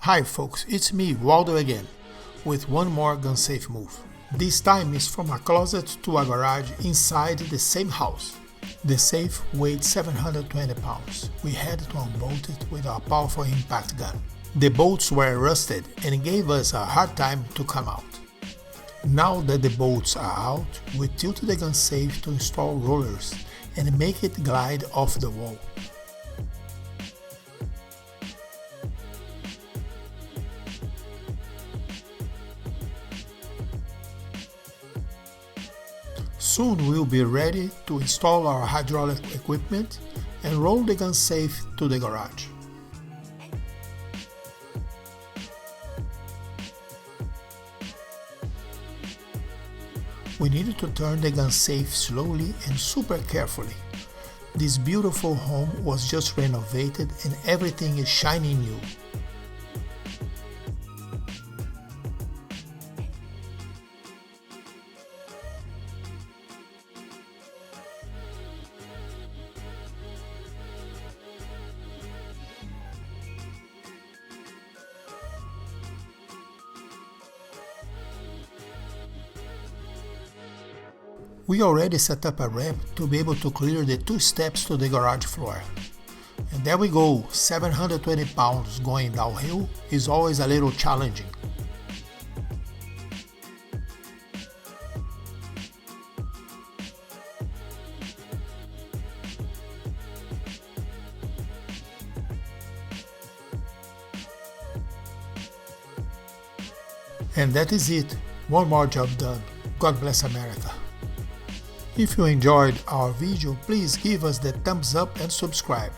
Hi folks, it's me, Waldo again, with one more gun safe move. This time is from a closet to a garage inside the same house. The safe weighed 720 pounds. We had to unbolt it with a powerful impact gun. The bolts were rusted and gave us a hard time to come out. Now that the bolts are out, we tilt the gun safe to install rollers and make it glide off the wall. Soon we'll be ready to install our hydraulic equipment and roll the gun safe to the garage. We needed to turn the gun safe slowly and super carefully. This beautiful home was just renovated and everything is shiny new. We already set up a ramp to be able to clear the 2 steps to the garage floor. And there we go, 720 pounds going downhill is always a little challenging. And that is it, one more job done. God bless America. If you enjoyed our video, please give us the thumbs up and subscribe.